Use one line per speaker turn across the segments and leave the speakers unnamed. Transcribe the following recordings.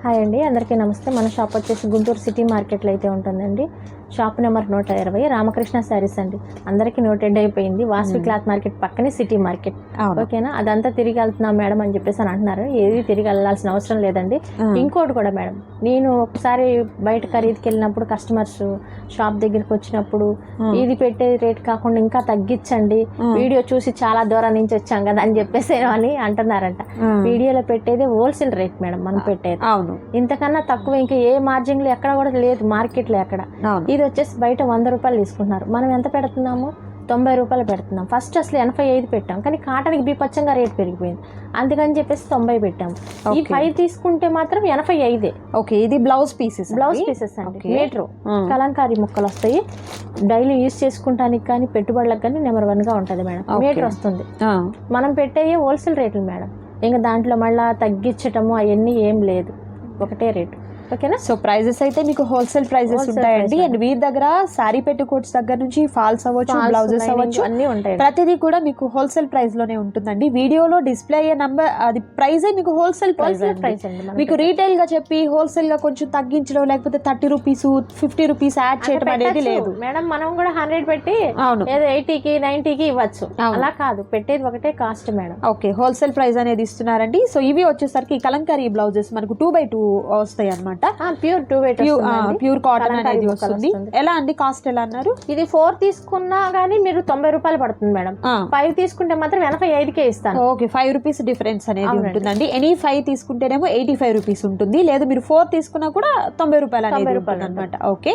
Hi అండి, అందరికీ నమస్తే. మన షాప్ వచ్చేసి గుంటూరు సిటీ మార్కెట్లో అయితే ఉంటుందండి. షాప్ నెంబర్ 120 రామకృష్ణ శారీస్ అండి. అందరికీ నోటెడ్ అయిపోయింది. వాసవి క్లాత్ మార్కెట్ పక్కనే సిటీ మార్కెట్. ఓకేనా, అదంతా తిరిగి వెళ్తున్నాం మేడం అని చెప్పేసి అని అంటున్నారు. ఏది తిరిగి వెళ్ళాల్సిన అవసరం లేదండి. ఇంకోటి కూడా మేడం, నేను ఒకసారి బయట ఖరీదుకి వెళ్ళినప్పుడు కస్టమర్స్ షాప్ దగ్గరికి వచ్చినప్పుడు ఇది పెట్టే రేట్ కాకుండా ఇంకా తగ్గించండి, వీడియో చూసి చాలా దూరం నుంచి వచ్చాం కదా అని చెప్పేసి అని అంటున్నారంట. వీడియోలో పెట్టేది హోల్సేల్ రేట్ మేడం, మనం పెట్టేది. అవును, ఇంతకన్నా తక్కువ ఇంకా ఏ మార్జిన్ లో ఎక్కడ కూడా లేదు మార్కెట్ లో ఎక్కడ. ఇది వచ్చేసి బయట 100 రూపాయలు తీసుకుంటున్నారు, మనం ఎంత పెడుతున్నాము? 90 రూపాయలు పెడుతున్నాం. ఫస్ట్ అసలు 85 పెట్టాం, కానీ కాటన్కి బీపచ్చంగా రేట్ పెరిగిపోయింది, అందుకని చెప్పేసి 90 పెట్టాము. ఈ 5 తీసుకుంటే మాత్రం 85.
ఓకే, ఇది బ్లౌజ్ పీసెస్
అండి. మీటర్ కలంకారీ ముక్కలు వస్తాయి, డైలీ యూజ్ చేసుకుంటానికి కానీ పెట్టుబడులకు కానీ నెంబర్ 1 గా ఉంటుంది మేడం. మీటర్ వస్తుంది. మనం పెట్టే హోల్సేల్ రేట్లు మేడం, ఇంకా దాంట్లో మళ్ళీ తగ్గించటము అవన్నీ ఏం లేదు, ఒకటే రేటు. ఓకేనా.
సో ప్రైజెస్ అయితే మీకు హోల్సేల్ ప్రైజెస్ ఉంటాయండి. అండ్ వీరి దగ్గర శారీ పెట్టుకోట్స్ దగ్గర నుంచి ఫాల్స్ అవ్వచ్చు, బ్లౌజెస్ అవ్వచ్చు,
అన్ని ఉంటాయి.
ప్రతిదీ కూడా మీకు హోల్సేల్ ప్రైస్ లోనే ఉంటుందండి. వీడియోలో డిస్ప్లే అయ్యే నంబర్ అది ప్రైజే మీకు హోల్సేల్ ప్రైస్. మీకు రీటైల్ గా చెప్పి హోల్సేల్ గా కొంచెం తగ్గించడం, లేకపోతే 30 రూపీస్ 50 రూపీస్ యాడ్ చేయడం అనేది లేదు
మేడం. మనం కూడా 100 పెట్టి ఏదో 80కి 90కి ఇవ్వచ్చు, అలా కాదు, పెట్టేది ఒకటే cost madam.
Okay, wholesale price అనేది ఇస్తున్నారండి. సో ఇవి వచ్చేసరికి కలంకారీ బ్లౌజెస్ మనకు 2x2 వస్తాయి అనమాట. ప్యూర్ కాటన్ అనేది వస్తుంది. ఎలా అండి, కాస్ట్ ఎలా అన్నారు?
ఇది 4 తీసుకున్నా గానీ మీరు 90 రూపాయలు పడుతుంది మేడం. 5 తీసుకుంటే మాత్రం 85కే ఇస్తాను.
ఓకే, 5 రూపీస్ డిఫరెన్స్ అనేది ఉంటుందండి. ఎనీ 5 తీసుకుంటేనేమో 85 రూపీస్ ఉంటుంది, లేదు మీరు 4 తీసుకున్నా కూడా 90 రూపాయలు అనేది ఉంటుంది అనమాట. ఓకే,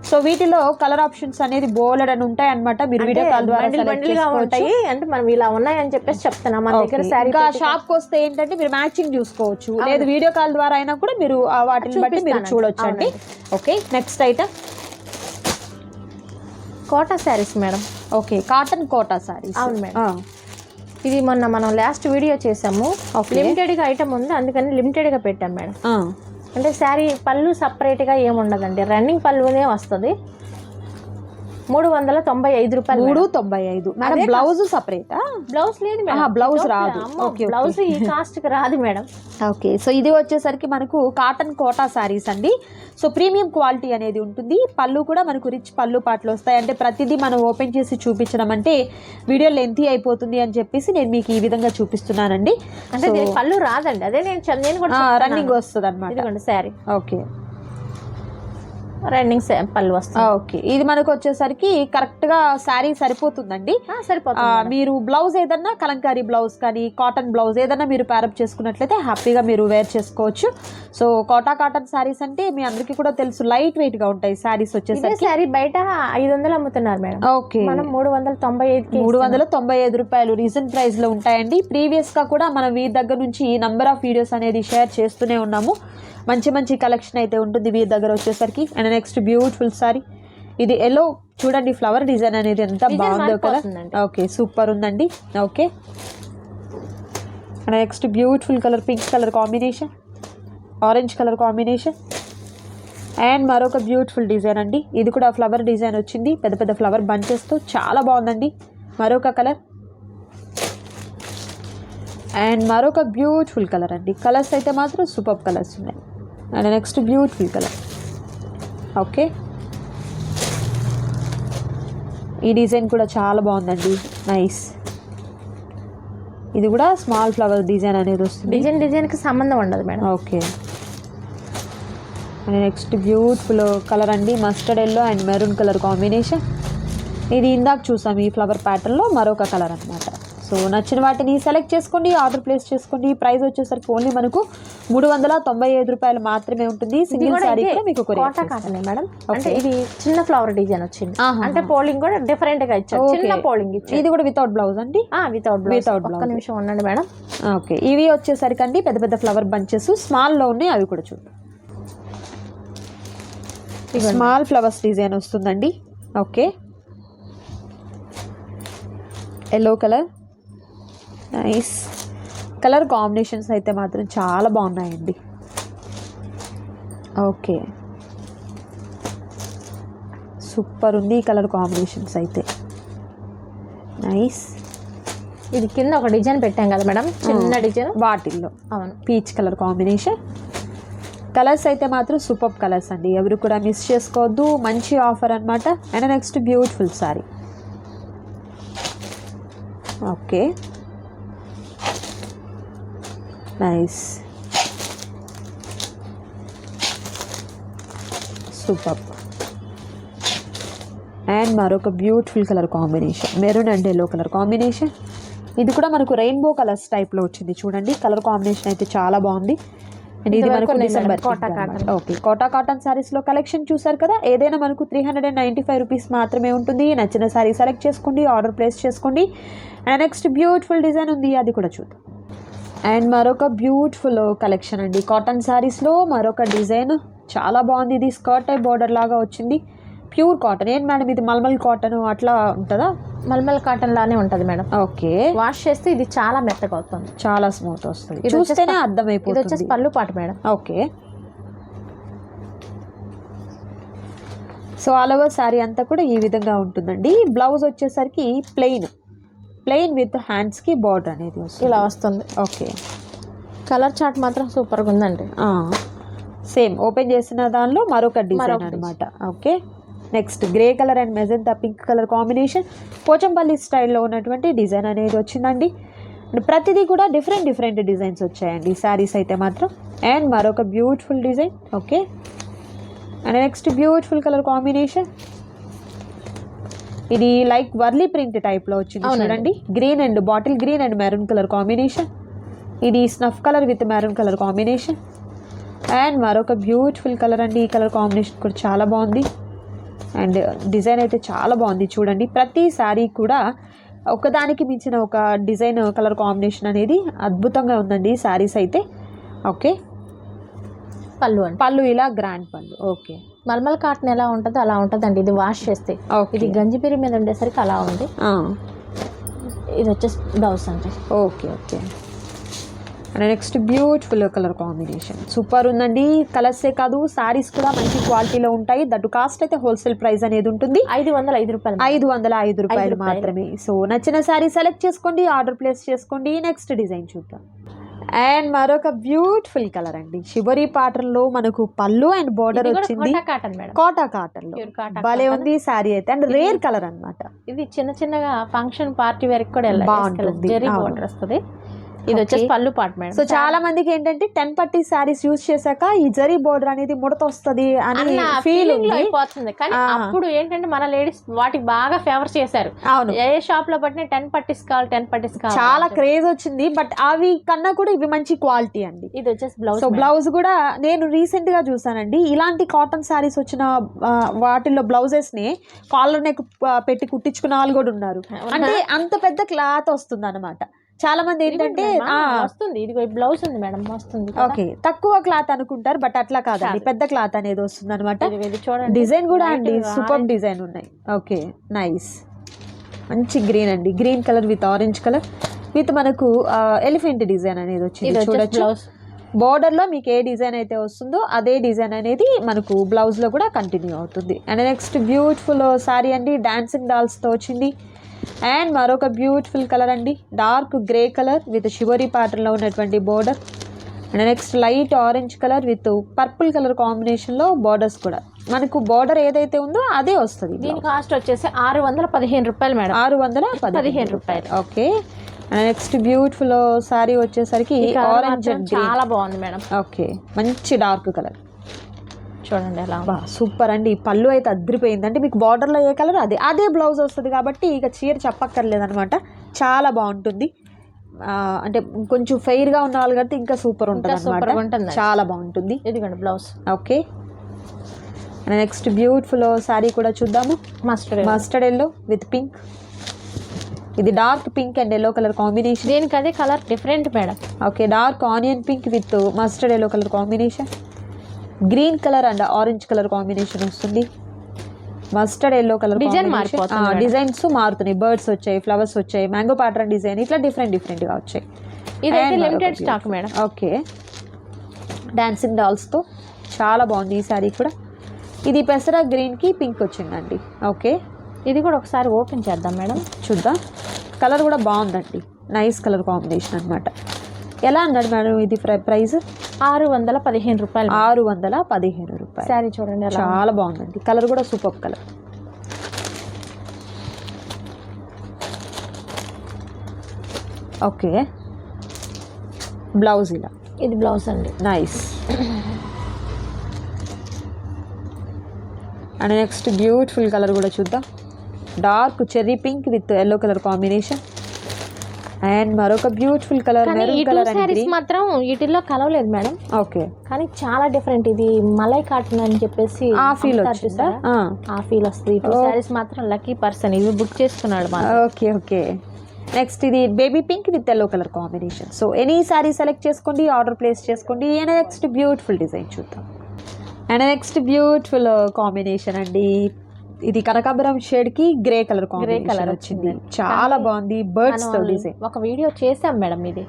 సో వీటిలో కలర్ ఆప్షన్స్ అనేది బోలెడ్ అని ఉంటాయి అనమాట. మీరు వీడియో కాల్ ద్వారా
ఉంటాయి, అంటే మనం ఇలా ఉన్నాయని చెప్పేసి చెప్తున్నా. మన దగ్గర సారీ
షాప్ కి వస్తే ఏంటంటే మీరు మ్యాచింగ్ చూసుకోవచ్చు, లేదు వీడియో కాల్ ద్వారా అయినా కూడా మీరు వాటిని బట్టి మీరు చూడొచ్చు అండి. Okay, next item
Kota saris madam.
Okay, cotton Kota saris.
అవును మేడం, ఇది మొన్న మనం లాస్ట్ వీడియో చేసాము. లిమిటెడ్ గా ఐటమ్ ఉంది, అందుకని లిమిటెడ్ గా పెట్టాం మేడం. అంటే శారీ పళ్ళు సపరేట్గా ఏముండదండి, రన్నింగ్ పళ్ళునే వస్తుంది. 395 రూపాయలు.
395. మేడం బ్లౌజ్ సపరేటా?
బ్లౌజ్ లేదు మేడం,
బ్లౌజ్ రాదు.
బ్లౌజ్ ఈ కాస్ట్ కి రాదు మేడం.
ఓకే, సో ఇది వచ్చేసరికి మనకు కాటన్ కోటా శారీస్ అండి. సో ప్రీమియం క్వాలిటీ అనేది ఉంటుంది. పళ్ళు కూడా మనకు రిచ్ పళ్ళు పాటలు వస్తాయి. అంటే ప్రతిదీ మనం ఓపెన్ చేసి చూపించడం అంటే వీడియో లెంతీ అయిపోతుంది అని చెప్పేసి నేను మీకు ఈ విధంగా చూపిస్తున్నానండి.
అంటే పళ్ళు రాదండి, అదే నేను కూడా
రన్నింగ్ వస్తుంది అనమాట
శారీ.
ఓకే,
రన్నింగ్ పళ్ళు వస్తుంది.
ఓకే, ఇది మనకు వచ్చేసరికి కరెక్ట్ గా శారీ సరిపోతుందండి. మీరు బ్లౌజ్ ఏదన్నా కలంకారీ బ్లౌజ్ కానీ కాటన్ బ్లౌజ్ ఏదన్నా మీరు ప్యారప్ చేసుకున్నట్లయితే హ్యాపీగా మీరు వేర్ చేసుకోవచ్చు. సో కోటా కాటన్ శారీస్ అంటే మీ అందరికీ కూడా తెలుసు, లైట్ వెయిట్ గా ఉంటాయి శారీస్ వచ్చేసరికి.
శారీ బయట 500 అమ్ముతున్నారు మేడం.
ఓకే,
మనం
395 రూపాయలు రీజన్ ప్రైస్ లో ఉంటాయండి. ప్రీవియస్ గా కూడా మనం వీరి దగ్గర నుంచి నంబర్ ఆఫ్ వీడియోస్ అనేది షేర్ చేస్తూనే ఉన్నాము. మంచి మంచి కలెక్షన్ అయితే ఉంటుంది వీరి దగ్గర వచ్చేసరికి. అండ్ నెక్స్ట్ బ్యూటిఫుల్ సారీ, ఇది ఎల్లో చూడండి, ఫ్లవర్ డిజైన్ అనేది ఎంత బాగుందో కదా. ఓకే, సూపర్ ఉందండి. Okay, and next beautiful colour, pink colour combination, orange colour combination, and మరొక బ్యూటిఫుల్ డిజైన్ అండి. ఇది కూడా ఫ్లవర్ డిజైన్ వచ్చింది, పెద్ద పెద్ద ఫ్లవర్ బంచెస్తో చాలా బాగుందండి. మరొక కలర్ అండ్ మరొక బ్యూటిఫుల్ కలర్ అండి. కలర్స్ అయితే మాత్రం సూపర్ కలర్స్ ఉన్నాయి. And next beautiful colour. Okay, ఈ డిజైన్ కూడా చాలా బాగుందండి, నైస్. ఇది కూడా స్మాల్ ఫ్లవర్ డిజైన్ అనేది వస్తుంది.
డిజైన్కి సంబంధం ఉండదు madam.
Okay, and next beautiful colour అండి, mustard yellow and maroon colour combination. ఇది ఇందాక చూసాం ఈ ఫ్లవర్ ప్యాటర్న్లో మరొక కలర్ అనమాట. సో నచ్చిన వాటిని సెలెక్ట్ చేసుకోండి, ఆర్డర్ ప్లేస్ చేసుకోండి. ప్రైస్ వచ్చేసరికి ఓన్లీ మనకు 395 రూపాయలు మాత్రమే ఉంటుంది. సింగిల్ సారీ మీకు
కోటా కాటన్ మేడం. అంటే ఇది చిన్న ఫ్లవర్ డిజైన్ వచ్చింది, అంటే పోలింగ్ కూడా డిఫరెంట్ గా ఇచ్చారు, చిన్న పోలింగ్ ఇచ్చారు.
ఇది కూడా వితౌట్ బ్లౌజ్ అండి?
Without blouse. ఒక్క నిమిషం ఉండండి మేడం.
ఓకే, ఇవి వచ్చేసరికి అండి పెద్ద పెద్ద ఫ్లవర్ బంచెస్ స్మాల్ లో ఉన్నాయి, అవి కూడా చూడండి. స్మాల్ ఫ్లవర్స్ డిజైన్ వస్తుందండి. Okay, yellow colour, nice colour combinations అయితే మాత్రం చాలా బాగున్నాయండి. ఓకే, సూపర్ ఉంది ఈ కలర్ కాంబినేషన్స్ అయితే, నైస్.
ఇది కింద ఒక డిజైన్ పెట్టాం కదా మేడం, చిన్న డిజైన్
వాటిల్లో.
అవును,
పీచ్ కలర్ కాంబినేషన్ కలర్స్ అయితే మాత్రం సూపర్ కలర్స్ అండి, ఎవరు కూడా మిస్ చేసుకోవద్దు. మంచి ఆఫర్ అనమాట. And next beautiful sari. Okay, nice, super. And మరొక beautiful colour combination, maroon and yellow colour combination. ఇది కూడా మనకు రెయిన్బో కలర్స్ టైప్లో వచ్చింది చూడండి. కలర్ కాంబినేషన్ అయితే చాలా బాగుంది. అండ్ ఇది మనకు డిసెంబర్. ఓకే, కోటా కాటన్ శారీస్లో కలెక్షన్ చూసారు కదా. ఏదైనా మనకు 395 రూపీస్ మాత్రమే ఉంటుంది. నచ్చిన శారీ సెలెక్ట్ చేసుకోండి, ఆర్డర్ ప్లేస్ చేసుకోండి. అండ్ నెక్స్ట్ బ్యూటిఫుల్ డిజైన్ ఉంది, అది కూడా చూద్దాం. అండ్ మరొక బ్యూటిఫుల్ కలెక్షన్ అండి, కాటన్ శారీస్లో మరొక డిజైన్ చాలా బాగుంది. ఇది స్కర్ట్ టైప్ బార్డర్ లాగా వచ్చింది. Pure cotton. ఏంటి మేడం ఇది మల్మల్ కాటన్ అట్లా ఉంటుందా?
మల్మల్ కాటన్ లానే ఉంటుంది మేడం.
ఓకే,
వాష్ చేస్తే ఇది చాలా మెత్తగా అవుతుంది,
చాలా స్మూత్ వస్తుంది, చూస్తేనే అర్థమైపోతుంది.
ఇది వచ్చేసి పళ్ళు పాటు madam.
Okay, so all over sari అంతా కూడా ఈ విధంగా ఉంటుందండి. బ్లౌజ్ వచ్చేసరికి ప్లెయిన్ విత్ హ్యాండ్స్కి బార్డర్ అనేది వస్తుంది,
ఇలా వస్తుంది.
ఓకే,
కలర్ చార్ట్ మాత్రం సూపర్గా ఉందండి.
సేమ్ ఓపెన్ చేసిన దానిలో మరొక డిజైన్ అనమాట. Okay, next grey colour and magenta pink colour combination, Pochampally స్టైల్లో ఉన్నటువంటి డిజైన్ అనేది వచ్చిందండి. ప్రతిదీ కూడా డిఫరెంట్ డిజైన్స్ వచ్చాయండి శారీస్ అయితే మాత్రం. అండ్ మరొక beautiful design. Okay, and next beautiful colour combination. ఇది లైక్ వర్లీ ప్రింట్ టైప్లో వచ్చింది చూడండి. Green and bottle green and maroon colour combination. ఇది snuff colour with maroon colour combination. And మరొక బ్యూటిఫుల్ కలర్ అండి, ఈ కలర్ కాంబినేషన్ కూడా చాలా బాగుంది. అండ్ డిజైన్ అయితే చాలా బాగుంది చూడండి. ప్రతి శారీ కూడా ఒకదానికి మించిన ఒక డిజైన్ కలర్ కాంబినేషన్ అనేది అద్భుతంగా ఉందండి శారీస్ అయితే. ఓకే, పళ్ళు ఇలా గ్రాండ్ పళ్ళు. ఓకే,
మల్మల్ కాటన్ ఎలా ఉంటుందో అలా ఉంటుందండి. ఇది వాష్ చేస్తే. ఇది గంజిపిరి మీద ఉండేసరికి అలా ఉంది. ఇది వచ్చేసి బ్లౌజ్ అంటే.
Okay, and next beautiful colour combination super ఉందండి. కలర్సే కాదు శారీస్ కూడా మంచి క్వాలిటీలో ఉంటాయి. దట్టు కాస్ట్ అయితే హోల్సేల్ ప్రైస్ అనేది ఉంటుంది
505 రూపాయలు.
505 రూపాయలు మాత్రమే. సో నచ్చిన శారీ సెలెక్ట్ చేసుకోండి, ఆర్డర్ ప్లేస్ చేసుకోండి. నెక్స్ట్ డిజైన్ చూద్దాం. అండ్ మరొక బ్యూటిఫుల్ కలర్ అండి, షిబరి ప్యాటర్న్ లో మనకు పళ్ళు అండ్ బోర్డర్ వచ్చింది. కోటా కాటన్ లో భలే ఉంది శారీ అయితే. అండ్ రేర్ కలర్ అన్నమాట.
ఇది చిన్నగా ఫంక్షన్ పార్టీ వేర్ కూడా
బాగుంటుంది.
జెరీ బోర్డర్ వస్తుంది. ఇది వచ్చేసి పళ్ళు పాటు మేడం.
సో చాలా మందికి ఏంటంటే 10 పట్టీ శారీస్ యూజ్ చేశాక ఈ జరీ బోర్డర్ అనేది ముడత వస్తుంది అని ఫీలింగ్
అయిపోతుంది. కానీ అప్పుడు ఏంటంటే మన లేడీస్ వాటికి బాగా ఫేవర్ చేశారు.
అవును,
ఏ షాప్ లో పట్టిన 10 పట్టీస్ కావాలి
చాలా క్రేజ్ వచ్చింది. బట్ అవి కన్నా కూడా ఇవి మంచి క్వాలిటీ అండి.
ఇది వచ్చేసి బ్లౌజ్.
సో బ్లౌజ్ కూడా నేను రీసెంట్ గా చూసానండి. ఇలాంటి కాటన్ శారీస్ వచ్చిన వాటిల్లో బ్లౌజెస్ ని కాలర్ నెక్ పెట్టి కుట్టించుకున్న వాళ్ళు కూడా ఉన్నారు. అంటే అంత పెద్ద క్లాత్ వస్తుంది అనమాట. చాలా మంది ఏంటంటే
వస్తుంది, ఇది బ్లౌజ్ ఉంది మేడం, వస్తుంది.
ఓకే, తక్కువ క్లాత్ అనుకుంటారు, బట్ అట్లా కాదండి, పెద్ద క్లాత్ అనేది వస్తుంది అనమాట. డిజైన్ కూడా అండి సూపర్ డిజైన్ ఉన్నాయి. ఓకే, నైస్, మంచి గ్రీన్ అండి, green colour with orange colour with మనకు ఎలిఫెంట్ డిజైన్ అనేది వచ్చింది చూడొచ్చు. బోర్డర్ లో మీకు ఏ డిజైన్ అయితే వస్తుందో అదే డిజైన్ అనేది మనకు బ్లౌజ్ లో కూడా కంటిన్యూ అవుతుంది. అండ్ నెక్స్ట్ బ్యూటిఫుల్ సారీ అండి, డాన్సింగ్ డాల్స్ తో వచ్చింది. అండ్ మరొక బ్యూటిఫుల్ కలర్ అండి, dark grey colour with shibori pattern లో ఉన్నటువంటి border. And next light orange colour with purple colour combination లో బోర్డర్స్ కూడా మనకు బోర్డర్ ఏదైతే ఉందో అదే వస్తుంది.
దీని కాస్ట్ వచ్చేసి 615 రూపాయలు మేడం.
615 రూపాయలు. ఓకే, నెక్స్ట్ బ్యూటిఫుల్ సారీ వచ్చేసరికి ఆరెంజ్ అండ్
చాలా బాగుంది మేడం.
ఓకే, మంచి డార్క్ కలర్
చూడండి ఎలా
సూపర్ అండి. పళ్ళు అయితే అదిరిపోయింది. అంటే మీకు బార్డర్లో ఏ కలర్ అదే బ్లౌజ్ వస్తుంది కాబట్టి ఇక చీర చెప్పక్కర్లేదు అనమాట. చాలా బాగుంటుంది. అంటే కొంచెం ఫెయిర్గా ఉన్న వాళ్ళు కాబట్టి ఇంకా సూపర్ ఉంటుంది అనమాట. చాలా బాగుంటుంది.
ఇదిగోండి blouse.
Okay, next beautiful sari కూడా చూద్దాము. Mustard yellow with pink. ఇది dark pink and yellow colour combination.
దీనికి అదే colour different madam.
Okay, dark onion pink with mustard yellow colour combination. Green colour and orange colour combination వస్తుంది. Mustard yellow colour designs మారుతున్నాయి. Birds వచ్చాయి, flowers వచ్చాయి, mango pattern design, ఇట్లా different గా వచ్చాయి.
ఇది limited stock madam.
Okay, dancing dolls తో చాలా బాగుంది ఈ సారీ కూడా. ఇది పెసరా గ్రీన్ కి పింక్ వచ్చిందండి. ఓకే,
ఇది కూడా ఒకసారి ఓపెన్ చేద్దాం మేడం,
చూద్దాం. కలర్ కూడా బాగుందండి, నైస్ కలర్ కాంబినేషన్ అనమాట. ఎలా అన్నాడు మేడం ఇది ప్రైస్?
615 రూపాయలు.
615 రూపాయలు.
శారీ చూడండి
చాలా బాగుందండి, కలర్ కూడా సూపర్ కలర్. ఓకే, బ్లౌజ్ ఇలా,
ఇది బ్లౌజ్ అండి.
Nice. And next beautiful colour కూడా చూద్దాం, dark cherry pink with yellow colour combination. And మరొక beautiful colour maroon colour.
Saris మాత్రం వీటిల్లో కలవలేదు మేడం.
ఓకే,
కానీ చాలా డిఫరెంట్. ఇది మలై కాటన్ అని చెప్పేసి
ఆ ఫీల్ వచ్చిందా?
ఆ ఫీల్ వస్తుంది. ఈ సారీస్ మాత్రం లక్కీ పర్సన్ ఇవి బుక్ చేసుకున్నాడు.
Okay okay. నెక్స్ట్ ఇది baby pink with yellow colour combination. So any sorry select చేసుకోండి, ఆర్డర్ ప్లేస్ చేసుకోండి. అండ్ నెక్స్ట్ బ్యూటిఫుల్ డిజైన్ చూద్దాం. అండ్ నెక్స్ట్ బ్యూటిఫుల్ కాంబినేషన్ అండి, ఇది కనకాంబరం షేడ్ కి గ్రే కలర్ కాంబినేషన్ వచ్చింది. చాలా బాగుంది, బర్డ్స్ తో డిజైన్.
ఒక వీడియో చేసాం మేడం ఇది,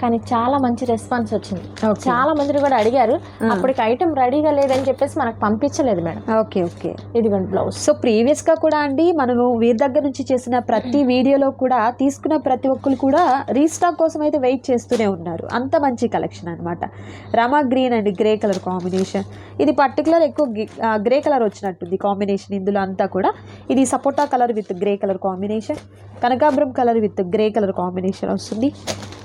కానీ చాలా మంచి రెస్పాన్స్ వచ్చింది. చాలా మంది కూడా అడిగారు. అప్పటికి ఐటమ్ రెడీగా లేదని చెప్పేసి మనకు పంపించలేదు మేడం.
Okay okay.
ఇదిగోండి బ్లౌజ్.
సో ప్రీవియస్ గా కూడా అండి మనము వీరి దగ్గర నుంచి చేసిన ప్రతి వీడియోలో కూడా తీసుకున్న ప్రతి ఒక్కరు కూడా రీస్టాక్ కోసం అయితే వెయిట్ చేస్తూనే ఉన్నారు. అంత మంచి కలెక్షన్ అనమాట. Rama green and grey colour combination. ఇది పర్టికులర్ ఎక్కువ గ్రే కలర్ వచ్చినట్టుంది కాంబినేషన్ ఇందులో అంతా కూడా. ఇది sapota colour with grey colour combination, కనకాంబరం colour with grey colour combination వస్తుంది.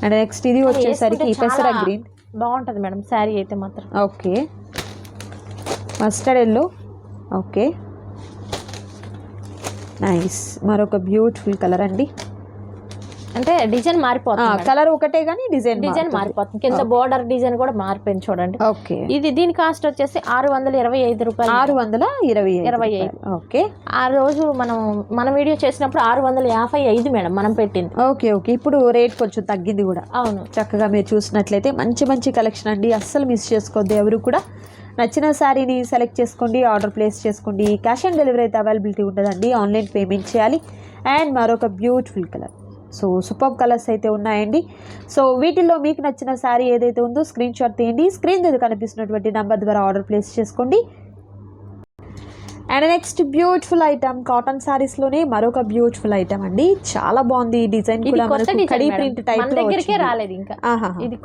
అండ్ నెక్స్ట్ ఇది వచ్చేసరికి పెసర గ్రీన్.
బాగుంటుంది మేడం శారీ అయితే మాత్రం.
Okay, mustard yellow. Okay, nice. మరొక బ్యూటిఫుల్ కలర్ అండి.
అంటే డిజైన్ మారిపోతుంది,
కలర్ ఒకటే కానీ డిజైన్
మారిపోతుంది. కింద బోర్డర్ డిజైన్ కూడా మారిపోయింది చూడండి.
ఓకే,
ఇది దీని కాస్ట్ వచ్చేసి 625 రూపాయలు.
625. ఓకే,
ఆ రోజు మన వీడియో చేసినప్పుడు 655 మేడం మనం పెట్టింది.
Okay okay. ఇప్పుడు రేట్ కొంచెం తగ్గింది కూడా.
అవును,
చక్కగా మీరు చూసినట్లయితే మంచి మంచి కలెక్షన్ అండి, అస్సలు మిస్ చేసుకోవద్దు ఎవరు కూడా. నచ్చిన శారీని సెలెక్ట్ చేసుకోండి, ఆర్డర్ ప్లేస్ చేసుకోండి. క్యాష్ ఆన్ డెలివరీ అయితే అవైలబిలిటీ ఉండదండి, ఆన్లైన్ పేమెంట్ చేయాలి. అండ్ మరొక beautiful colour. So super colours అయితే ఉన్నాయండి. సో వీటిల్లో మీకు నచ్చిన శారీ ఏదైతే ఉందో స్క్రీన్ షాట్ తీయండి, స్క్రీన్ మీద కనిపిస్తున్నటువంటి నెంబర్ ద్వారా ఆర్డర్ ప్లేస్ చేసుకోండి. And next beautiful item, cotton saris లోనే మరొక బ్యూటిఫుల్ ఐటమ్ అండి. చాలా బాగుంది డిజైన్ కూడా, మనకు కడీ ప్రింట్ టైప్ లో
దగ్గరికే రాలేదు ఇంకా. ఇది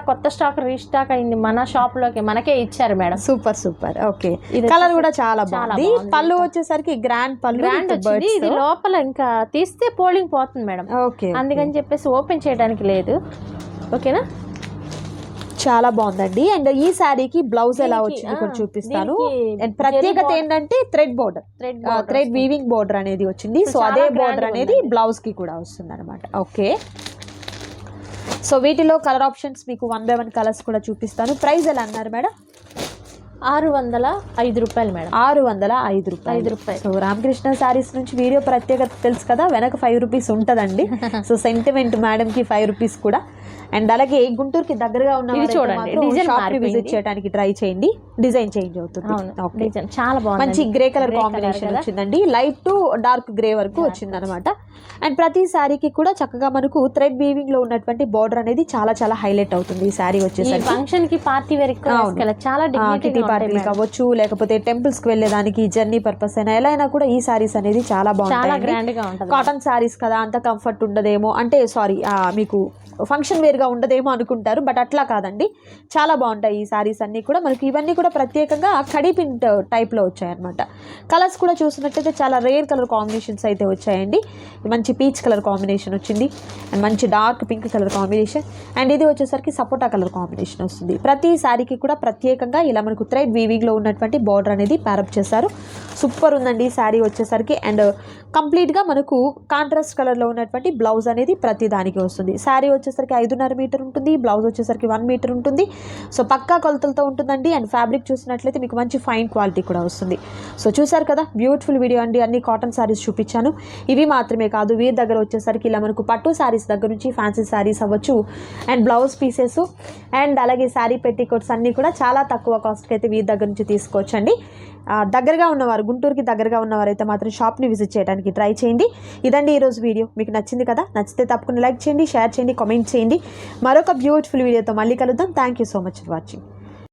కొత్త స్టాక్ రీస్టాక్ అయింది మన షాప్ లోకి, మనకే ఇచ్చారు madam.
Super super. Okay, colour కూడా చాలా బాగుంది. పళ్ళు వచ్చేసరికి గ్రాండ్ పళ్ళు
వచ్చింది. ఇది లోపల ఇంకా తీస్తే పోలింగ్ పోతుంది మేడం.
ఓకే,
అందుకని చెప్పేసి ఓపెన్ చేయడానికి లేదు. ఓకేనా,
చాలా బాగుందండి. అండ్ ఈ శారీకి బ్లౌజ్ ఎలా వచ్చింది ఇక్కడ చూపిస్తాను. అండ్ ప్రత్యేకత ఏంటంటే థ్రెడ్ వీవింగ్ బోర్డర్ అనేది వచ్చింది. సో అదే బోర్డర్ అనేది బ్లౌజ్ కి కూడా వస్తుంది అనమాట. ఓకే, సో వీటిలో కలర్ ఆప్షన్స్ మీకు 1 by 1 కలర్స్ కూడా చూపిస్తాను. ప్రైస్ ఎలా అన్నారు మేడం?
605 రూపాయలు మేడం.
605 రూపాయలు. సో రామకృష్ణ శారీస్ నుంచి వీడియో ప్రత్యేకత తెలుసు కదా, వెనక 5 రూపీస్ ఉంటుందండి. సో సెంటిమెంట్ మేడం కి 5 రూపీస్ కూడా. అండ్ అలాగే గుంటూరుకి దగ్గరగా ఉన్న చూడండి, విజిట్ చేయడానికి ట్రై చేయండి. డిజైన్ చేంజ్ అవుతుంది.
చాలా బాగుంది,
మంచి గ్రే కలర్ కాంబినేషన్ వచ్చిందండి. లైట్ టు డార్క్ గ్రే వరకు వచ్చింది అనమాట. అండ్ ప్రతి శారీకి కూడా చక్కగా మనకు థ్రెడ్ వీవింగ్ లో ఉన్నటువంటి బోర్డర్ అనేది చాలా చాలా హైలైట్ అవుతుంది. ఈ శారీ వచ్చేసరికి
ఫంక్షన్ కి పార్టీ వేర్ చాలా
కిటీ పార్టీ కావచ్చు, లేకపోతే టెంపుల్స్ కి వెళ్ళేదానికి, జర్నీ పర్పస్ అయినా ఎలా అయినా కూడా ఈ శారీస్ అనేది చాలా బాగుంటాయి. కాటన్ శారీస్ కదా, అంత కంఫర్ట్ ఉండదేమో అంటే మీకు ఫంక్షన్ వేర్గా ఉండదేమో అనుకుంటారు, బట్ అట్లా కాదండి, చాలా బాగుంటాయి ఈ శారీస్ అన్నీ కూడా. మనకి ఇవన్నీ కూడా ప్రత్యేకంగా కడీ ప్రింట్ టైప్లో వచ్చాయన్నమాట. కలర్స్ కూడా చూసినట్టయితే చాలా రేర్ కలర్ కాంబినేషన్స్ అయితే వచ్చాయండి. మంచి పీచ్ కలర్ కాంబినేషన్ వచ్చింది, అండ్ మంచి dark pink colour combination, and ఇది వచ్చేసరికి సపోటా కలర్ కాంబినేషన్ వస్తుంది. ప్రతి శారీకి కూడా ప్రత్యేకంగా ఇలా మనకు థ్రెడ్ వీవింగ్లో ఉన్నటువంటి బార్డర్ అనేది ప్యారప్ చేశారు. సూపర్ ఉందండి శారీ వచ్చేసరికి. అండ్ కంప్లీట్గా మనకు కాంట్రాస్ట్ కలర్లో ఉన్నటువంటి బ్లౌజ్ అనేది ప్రతి దానికి వస్తుంది. శారీ వచ్చేసరికి 5.5 మీటర్ ఉంటుంది, బ్లౌజ్ వచ్చేసరికి 1 మీటర్ ఉంటుంది. సో పక్కా కొలతలతో ఉంటుందండి. అండ్ ఫ్యాబ్రిక్ చూసినట్లయితే మీకు మంచి ఫైన్ క్వాలిటీ కూడా వస్తుంది. సో చూసారు కదా, బ్యూటిఫుల్ వీడియో అండి. అన్ని కాటన్ శారీస్ చూపించాను. ఇవి మాత్రమే కాదు, వీరి దగ్గర వచ్చేసరికి ఇలా మనకు పట్టు శారీస్ దగ్గర నుంచి ఫ్యాన్సీ శారీస్ అవ్వచ్చు, అండ్ బ్లౌజ్ పీసెస్, అండ్ అలాగే శారీ పెట్టికోట్స్ అన్నీ కూడా చాలా తక్కువ కాస్ట్కి అయితే వీరి దగ్గర నుంచి తీసుకోవచ్చండి. దగ్గరగా ఉన్నవారు, గుంటూరుకి దగ్గరగా ఉన్నవారు అయితే మాత్రం షాప్ని విజిట్ చేయడానికి ట్రై చేయండి. ఇదండి ఈరోజు వీడియో. మీకు నచ్చింది కదా, నచ్చితే తప్పకుండా లైక్ చేయండి, షేర్ చేయండి, కామెంట్ చేయండి. మరొక బ్యూటిఫుల్ వీడియోతో మళ్ళీ కలుద్దాం. Thank you so much for watching.